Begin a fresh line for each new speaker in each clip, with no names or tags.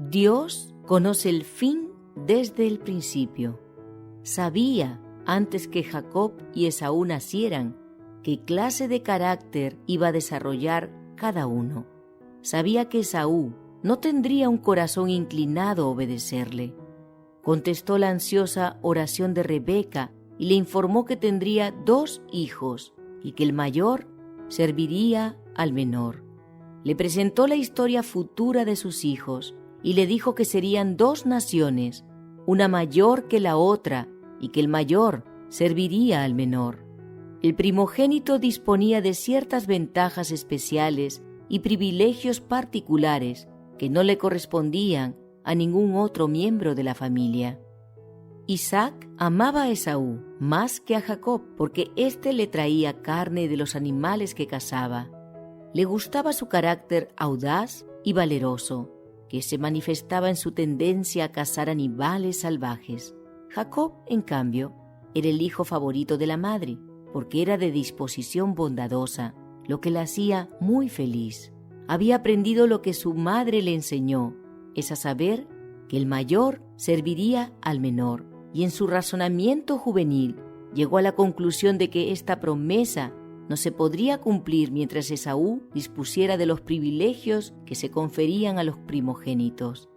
Dios conoce el fin desde el principio. Sabía, antes que Jacob y Esaú nacieran, qué clase de carácter iba a desarrollar cada uno. Sabía que Esaú no tendría un corazón inclinado a obedecerle. Contestó la ansiosa oración de Rebeca y le informó que tendría 2 hijos y que el mayor serviría al menor. Le presentó la historia futura de sus hijos y le dijo que serían 2 naciones, una mayor que la otra, y que el mayor serviría al menor. El primogénito disponía de ciertas ventajas especiales y privilegios particulares que no le correspondían a ningún otro miembro de la familia. Isaac amaba a Esaú más que a Jacob porque éste le traía carne de los animales que cazaba. Le gustaba su carácter audaz y valeroso, que se manifestaba en su tendencia a cazar animales salvajes. Jacob, en cambio, era el hijo favorito de la madre, porque era de disposición bondadosa, lo que la hacía muy feliz. Había aprendido lo que su madre le enseñó, es a saber, que el mayor serviría al menor, y en su razonamiento juvenil llegó a la conclusión de que esta promesa no se podría cumplir mientras Esaú dispusiera de los privilegios que se conferían a los primogénitos.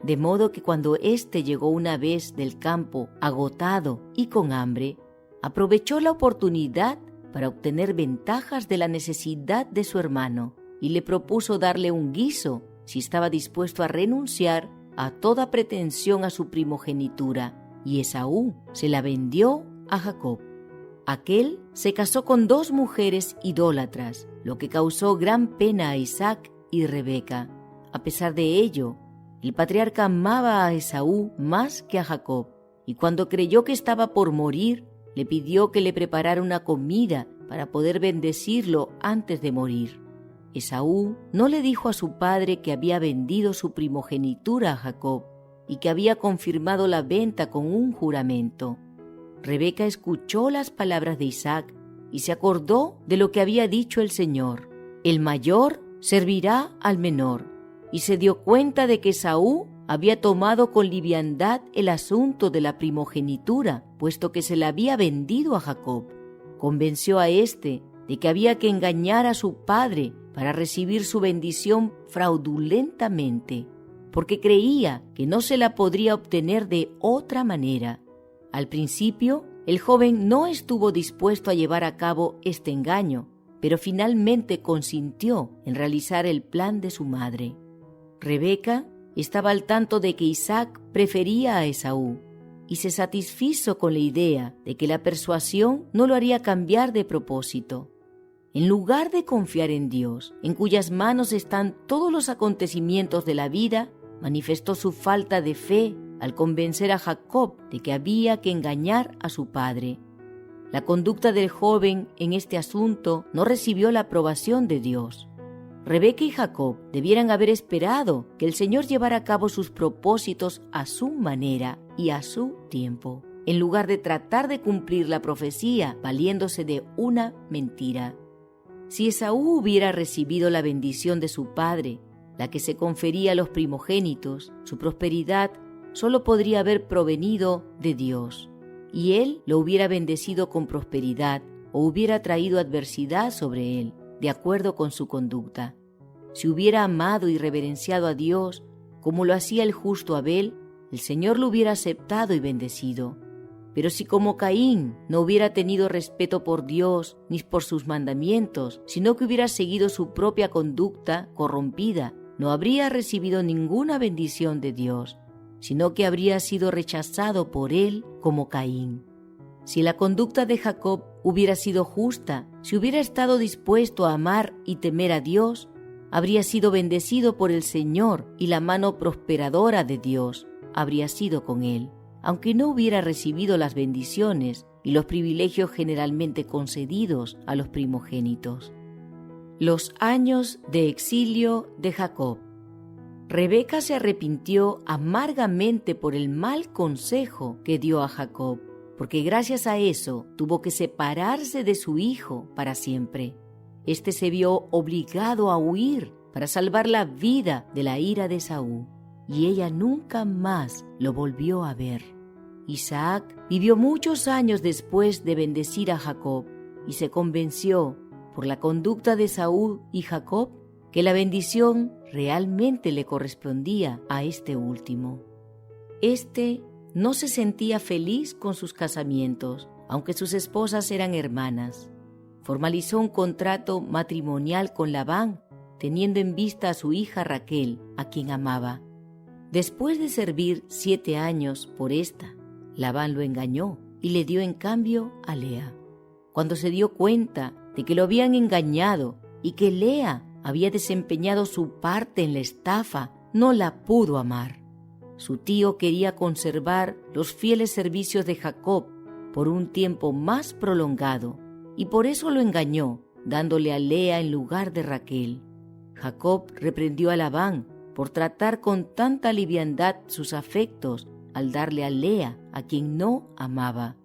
De modo que cuando éste llegó una vez del campo agotado y con hambre, aprovechó la oportunidad para obtener ventajas de la necesidad de su hermano y le propuso darle un guiso si estaba dispuesto a renunciar a toda pretensión a su primogenitura, y Esaú se la vendió a Jacob. Aquel se casó con 2 mujeres idólatras, lo que causó gran pena a Isaac y Rebeca. A pesar de ello, el patriarca amaba a Esaú más que a Jacob, y cuando creyó que estaba por morir, le pidió que le preparara una comida para poder bendecirlo antes de morir. Esaú no le dijo a su padre que había vendido su primogenitura a Jacob y que había confirmado la venta con un juramento. Rebeca escuchó las palabras de Isaac y se acordó de lo que había dicho el Señor: el mayor servirá al menor, y se dio cuenta de que Esaú había tomado con liviandad el asunto de la primogenitura, puesto que se la había vendido a Jacob. Convenció a éste de que había que engañar a su padre para recibir su bendición fraudulentamente, porque creía que no se la podría obtener de otra manera. Al principio, el joven no estuvo dispuesto a llevar a cabo este engaño, pero finalmente consintió en realizar el plan de su madre. Rebeca estaba al tanto de que Isaac prefería a Esaú y se satisfizo con la idea de que la persuasión no lo haría cambiar de propósito. En lugar de confiar en Dios, en cuyas manos están todos los acontecimientos de la vida, manifestó su falta de fe al convencer a Jacob de que había que engañar a su padre. La conducta del joven en este asunto no recibió la aprobación de Dios. Rebeca y Jacob debieran haber esperado que el Señor llevara a cabo sus propósitos a su manera y a su tiempo, en lugar de tratar de cumplir la profecía valiéndose de una mentira. Si Esaú hubiera recibido la bendición de su padre, la que se confería a los primogénitos, su prosperidad solo podría haber provenido de Dios, y él lo hubiera bendecido con prosperidad o hubiera traído adversidad sobre él, de acuerdo con su conducta. Si hubiera amado y reverenciado a Dios, como lo hacía el justo Abel, el Señor lo hubiera aceptado y bendecido. Pero si como Caín no hubiera tenido respeto por Dios ni por sus mandamientos, sino que hubiera seguido su propia conducta corrompida, no habría recibido ninguna bendición de Dios, sino que habría sido rechazado por él como Caín. Si la conducta de Jacob hubiera sido justa, si hubiera estado dispuesto a amar y temer a Dios, habría sido bendecido por el Señor y la mano prosperadora de Dios habría sido con él, aunque no hubiera recibido las bendiciones y los privilegios generalmente concedidos a los primogénitos. Los años de exilio de Jacob. Rebeca se arrepintió amargamente por el mal consejo que dio a Jacob, porque gracias a eso tuvo que separarse de su hijo para siempre. Este se vio obligado a huir para salvar la vida de la ira de Esaú. y ella nunca más lo volvió a ver. Isaac vivió muchos años después de bendecir a Jacob y se convenció, por la conducta de Esaú y Jacob, que la bendición realmente le correspondía a este último. Este no se sentía feliz con sus casamientos, aunque sus esposas eran hermanas. Formalizó un contrato matrimonial con Labán, teniendo en vista a su hija Raquel, a quien amaba. Después de servir 7 años por esta, Labán lo engañó y le dio en cambio a Lea. Cuando se dio cuenta de que lo habían engañado y que Lea había desempeñado su parte en la estafa, no la pudo amar. Su tío quería conservar los fieles servicios de Jacob por un tiempo más prolongado y por eso lo engañó, dándole a Lea en lugar de Raquel. Jacob reprendió a Labán por tratar con tanta liviandad sus afectos al darle a Lea, a quien no amaba.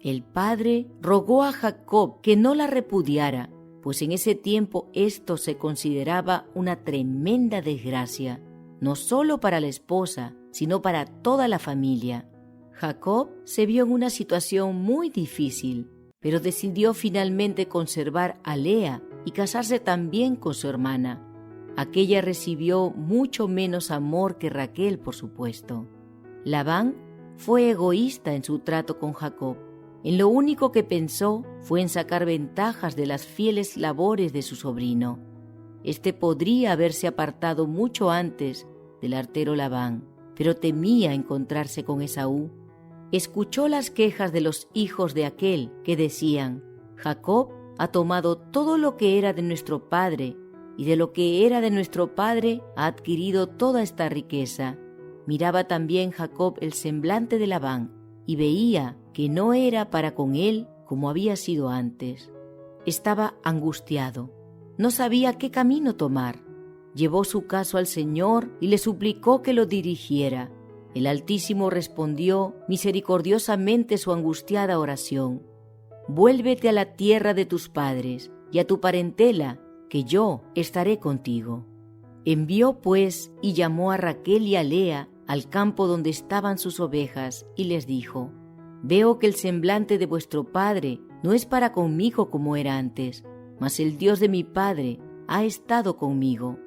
El padre rogó a Jacob que no la repudiara, pues en ese tiempo esto se consideraba una tremenda desgracia, no solo para la esposa, sino para toda la familia. Jacob se vio en una situación muy difícil, pero decidió finalmente conservar a Lea y casarse también con su hermana. Aquella recibió mucho menos amor que Raquel, por supuesto. Labán fue egoísta en su trato con Jacob. En lo único que pensó fue en sacar ventajas de las fieles labores de su sobrino. Este podría haberse apartado mucho antes del artero Labán, pero temía encontrarse con Esaú. Escuchó las quejas de los hijos de aquel que decían: Jacob ha tomado todo lo que era de nuestro padre, y de lo que era de nuestro padre ha adquirido toda esta riqueza. Miraba también Jacob el semblante de Labán, y veía que no era para con él como había sido antes. Estaba angustiado, no sabía qué camino tomar. Llevó su caso al Señor y le suplicó que lo dirigiera. El Altísimo respondió misericordiosamente su angustiada oración: Vuélvete a la tierra de tus padres y a tu parentela, que yo estaré contigo. Envió pues y llamó a Raquel y a Lea al campo donde estaban sus ovejas y les dijo: Veo que el semblante de vuestro padre no es para conmigo como era antes, mas el Dios de mi padre ha estado conmigo.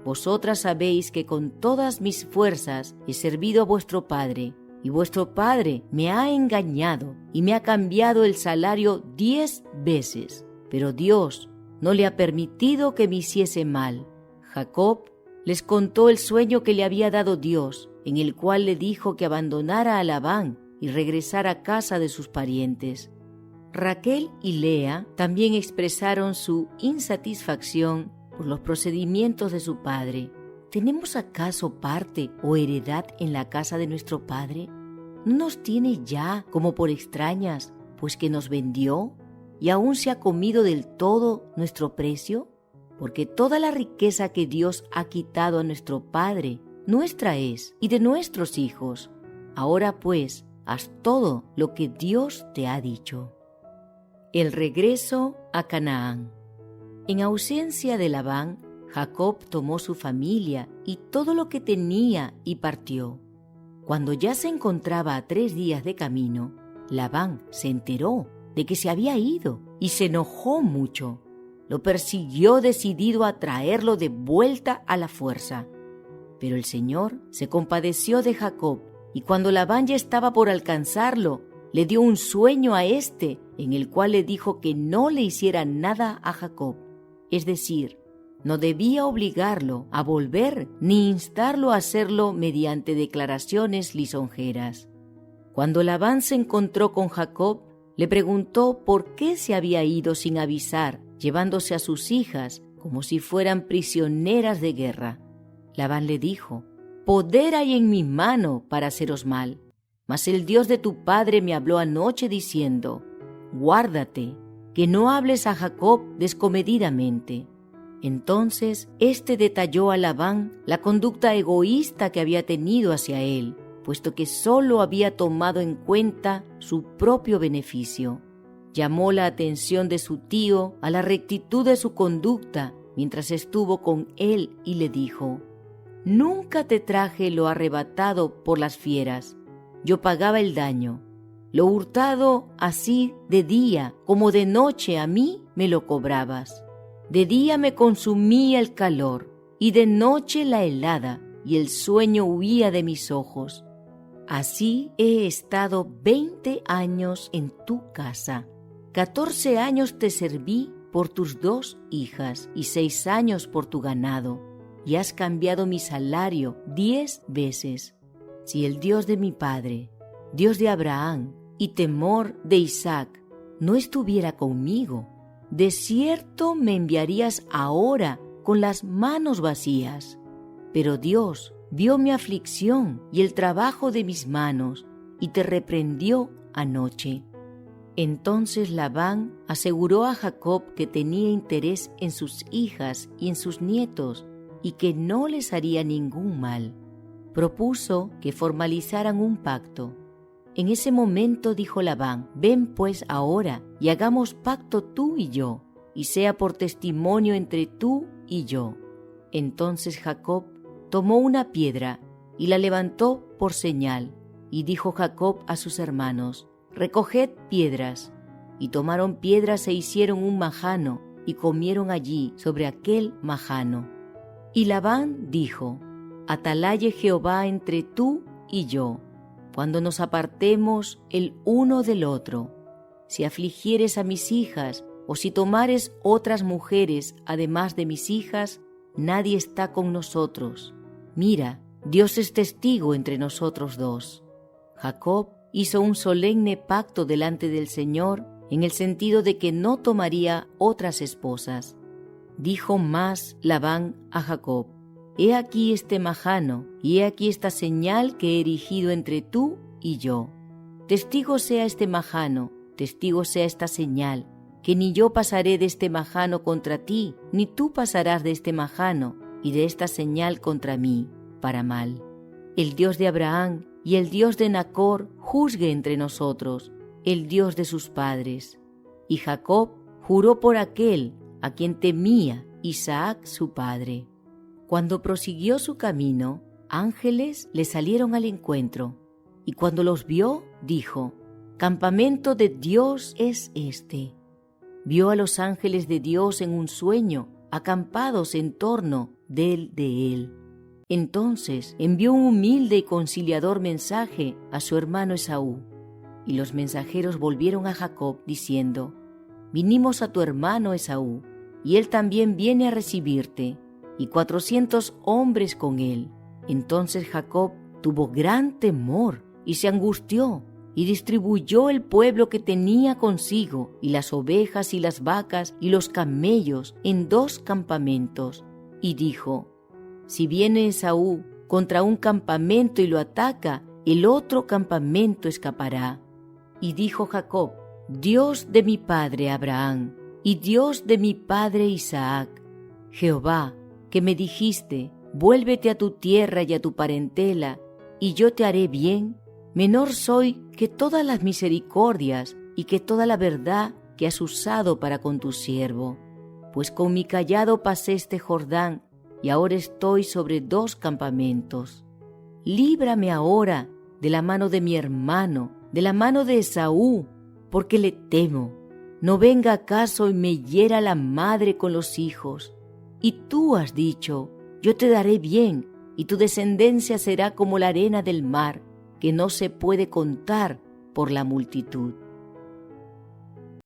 Vosotras sabéis que con todas mis fuerzas he servido a vuestro padre, y vuestro padre me ha engañado y me ha cambiado el salario 10 veces, pero Dios no le ha permitido que me hiciese mal. Jacob les contó el sueño que le había dado Dios, en el cual le dijo que abandonara a Labán y regresara a casa de sus parientes. Raquel y Lea también expresaron su insatisfacción por los procedimientos de su padre. ¿Tenemos acaso parte o heredad en la casa de nuestro padre? ¿No nos tiene ya como por extrañas, pues que nos vendió y aún se ha comido del todo nuestro precio? Porque toda la riqueza que Dios ha quitado a nuestro padre, nuestra es y de nuestros hijos. Ahora pues, haz todo lo que Dios te ha dicho. El regreso a Canaán. En ausencia de Labán, Jacob tomó su familia y todo lo que tenía y partió. Cuando ya se encontraba a 3 días de camino, Labán se enteró de que se había ido y se enojó mucho. Lo persiguió decidido a traerlo de vuelta a la fuerza. Pero el Señor se compadeció de Jacob, y cuando Labán ya estaba por alcanzarlo, le dio un sueño a éste, en el cual le dijo que no le hiciera nada a Jacob. Es decir, no debía obligarlo a volver ni instarlo a hacerlo mediante declaraciones lisonjeras. Cuando Labán se encontró con Jacob, le preguntó por qué se había ido sin avisar, llevándose a sus hijas como si fueran prisioneras de guerra. Labán le dijo: Poder hay en mi mano para haceros mal, mas el Dios de tu padre me habló anoche diciendo: Guárdate, que no hables a Jacob descomedidamente. Entonces éste detalló a Labán la conducta egoísta que había tenido hacia él, puesto que solo había tomado en cuenta su propio beneficio. Llamó la atención de su tío a la rectitud de su conducta mientras estuvo con él y le dijo: nunca te traje lo arrebatado por las fieras. Yo pagaba el daño. Lo hurtado así de día como de noche a mí me lo cobrabas. De día me consumía el calor y de noche la helada, y el sueño huía de mis ojos. Así he estado 20 años en tu casa. 14 años te serví por tus 2 hijas y 6 años por tu ganado, y has cambiado mi salario 10 veces. Si el Dios de mi padre, Dios de Abraham y temor de Isaac, no estuviera conmigo, de cierto me enviarías ahora con las manos vacías. Pero Dios vio mi aflicción y el trabajo de mis manos, y te reprendió anoche. Entonces Labán aseguró a Jacob que tenía interés en sus hijas y en sus nietos, y que no les haría ningún mal. Propuso que formalizaran un pacto. En ese momento dijo Labán: ven pues ahora y hagamos pacto tú y yo, y sea por testimonio entre tú y yo. Entonces Jacob tomó una piedra y la levantó por señal, y dijo Jacob a sus hermanos: recoged piedras. Y tomaron piedras e hicieron un majano, y comieron allí sobre aquel majano. Y Labán dijo: atalaye Jehová entre tú y yo, cuando nos apartemos el uno del otro. Si afligieres a mis hijas, o si tomares otras mujeres además de mis hijas, nadie está con nosotros. Mira, Dios es testigo entre nosotros dos. Jacob hizo un solemne pacto delante del Señor, en el sentido de que no tomaría otras esposas. Dijo más Labán a Jacob: he aquí este majano, y he aquí esta señal que he erigido entre tú y yo. Testigo sea este majano, testigo sea esta señal, que ni yo pasaré de este majano contra ti, ni tú pasarás de este majano y de esta señal contra mí, para mal. El Dios de Abraham y el Dios de Nacor juzgue entre nosotros, el Dios de sus padres. Y Jacob juró por aquel a quien temía Isaac su padre. Cuando prosiguió su camino, ángeles le salieron al encuentro, y cuando los vio, dijo: campamento de Dios es este. Vio a los ángeles de Dios en un sueño, acampados en torno de él. Entonces envió un humilde y conciliador mensaje a su hermano Esaú, y los mensajeros volvieron a Jacob diciendo: vinimos a tu hermano Esaú, y él también viene a recibirte, y 400 hombres con él. Entonces Jacob tuvo gran temor y se angustió, y distribuyó el pueblo que tenía consigo, y las ovejas y las vacas y los camellos en 2 campamentos, y dijo: si viene Esaú contra un campamento y lo ataca, el otro campamento escapará. Y dijo Jacob: Dios de mi padre Abraham y Dios de mi padre Isaac, Jehová, que me dijiste: vuélvete a tu tierra y a tu parentela, y yo te haré bien, menor soy que todas las misericordias y que toda la verdad que has usado para con tu siervo. Pues con mi cayado pasé este Jordán, y ahora estoy sobre 2 campamentos. Líbrame ahora de la mano de mi hermano, de la mano de Esaú, porque le temo. No venga acaso y me hiera la madre con los hijos. Y tú has dicho: yo te daré bien, y tu descendencia será como la arena del mar, que no se puede contar por la multitud.